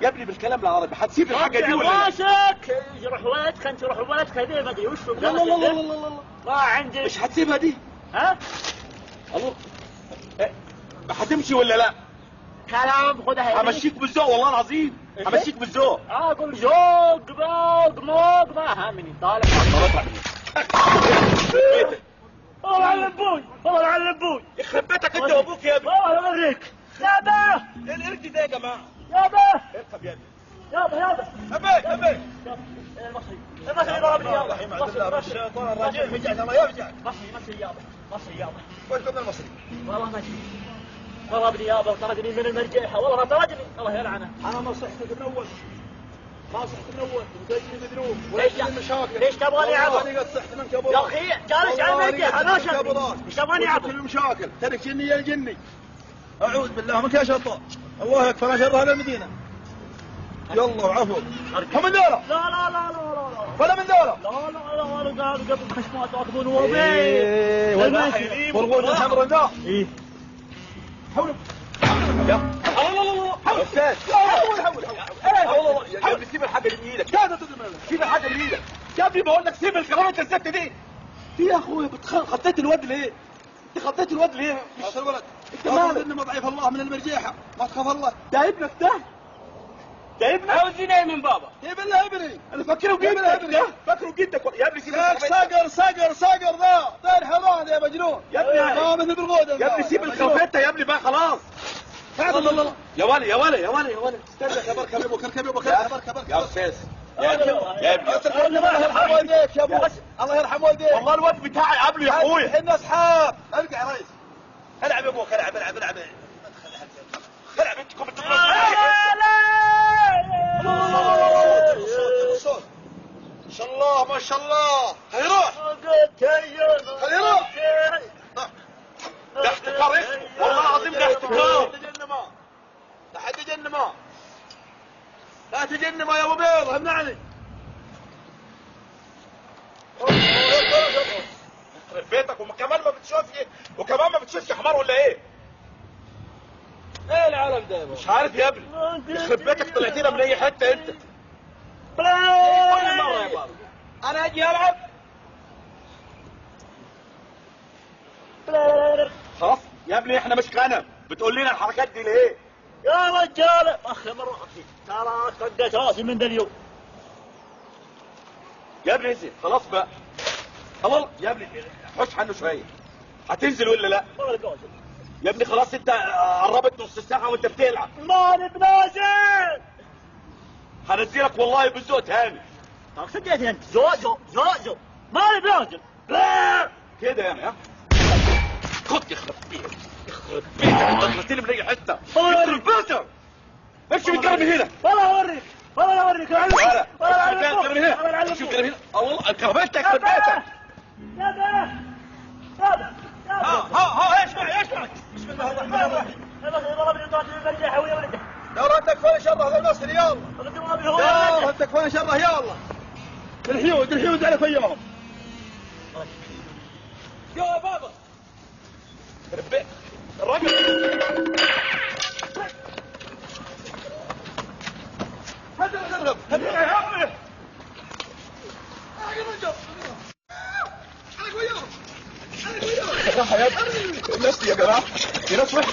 يا ابني بالكلام العربي هتسيب الحاجه دي ولا لا؟ راسك يروح ولدك، انت يروح ولدك هذي ما ادري وش. لا لا لا لا لا ما عندي. مش هتسيبها دي؟ ها؟ الله هتمشي ولا لا؟ كلام خدها. همشيك بالذوق والله العظيم، همشيك بالذوق. اقول زوق بوق موق ما همني طالع. والله على ابوي، والله على ابوي. يخرب بيتك انت وابوك يا ابني. والله اوريك. يابا ايه القرد ده يا جماعه؟ يابا اركب يا ابني. يابا ابيك ابيك. المصري المصري ضربني يابا. الشيطان الرجيم رجعت الله يرجع. مصري يابا، مصري يابا. وين كم المصري؟ والله ما ادري. ضربني يابا وطردني من المرجيحه، والله ما طردني الله يلعنه. انا ما صحت من اول، ما صحت من اول وجايني مذنوب ليش المشاكل. ليش تبغاني اعبر؟ انا قد صحت منك يا ابو يا اخي جالس على المرجيحه ما شفت. ايش تبغاني اعبر؟ المشاكل ترك جني يا الجني. اعوذ بالله منك يا شيطان. الله يكفر شر اهل المدينه. يلا وعفو. هم من دولة؟ لا لا لا لا لا ولا من دولة؟ لا لا لا قالوا قبل خشمات واخذون وبي. ايه والغول الحمر ذا. ايه حول يا الله حول استاذ. حول حول حول يا ابني سيب الحاجه اللي بايدك. سيب الحاجه اللي بايدك يا ابني. بقول لك سيب الكرامه الزفت دي. في يا اخويا خطيت الواد ليه؟ انت خطيت الواد ليه؟ مش الولد انت مالك؟ انما ضعيف الله من المرجيحه ما تخاف الله. ده ابنك ده ابنك. عاوزين ايه من بابا؟ جيب لنا ابني. انا فاكره جدك فاكره جدك يا ابني. سيب صقر ذا طير حماد يا مجنون يا ابني. ما مثل بالغوده يا ابني. سيب الخوفته يا ابني بقى خلاص. الله يا ولي يا ولي يا ولي يا ولي. استنى يا بركه يا ابوك. اركب يا ابوك. يا استاذ يا ابني يا ابني. الله يرحم والديك يا ابو. الله يرحم والديك. والله الواد بتاعي قبله يا اخويا. احنا اصحاب. ارجع يا ريس. العب يا ابوك. العب انتكم ما شاء الله ما شاء الله. هيروح ده احتكار اسمه والله العظيم. ده احتكار. لا تجن ما يا ابو بيض. امنعني. يخرب بيتك وكمان ما بتشوفش حمار ولا ايه؟ ايه العالم ده؟ مش عارف يا ابني. يخرب بيتك طلعت لنا من اي حته انت. كل مره يا بابا انا اجي العب. خلاص يا ابني احنا مش غنم بتقول لنا الحركات دي ليه؟ يا رجال اخر مره ترى خدت راسي من ذا اليوم. يا ابني انزل خلاص بقى. خلاص يا ابني حوش عنه شويه. هتنزل ولا لا؟ يا ابني خلاص انت قربت نص ساعه وانت بتلعب. ماني بنازل. هنزلك والله بالذوق تاني. خديت انت زوق ماني بنازل كده يعني. ها خد. يخرب بيتك انت طلعت لي من اي حته. يخرب بيتك. امشي من الكرم هنا. والله اوريك ولا الكرم هنا. امشي من الكرم هنا. والله كربتك يخرب بيتك. يابا اسمع بسم الله الرحمن الرحيم. ضربني طاقة المرجيحة ويا ولده. يلا انت كفايه شره هذا المصري. يلا انت كفايه شره. يلا الحيود على فيهم. يا بابا ربيت الراجل. هذا يا عمي. يا ابني الناس يا جماعه دي ناس وحشه.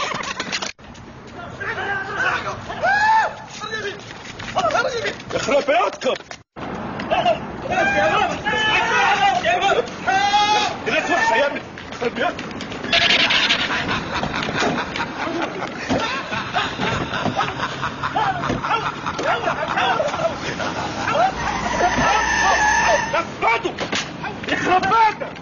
يخرب بيتكم. دي ناس وحشه يا ابني. يخرب بيتكم. يخرب بيتك.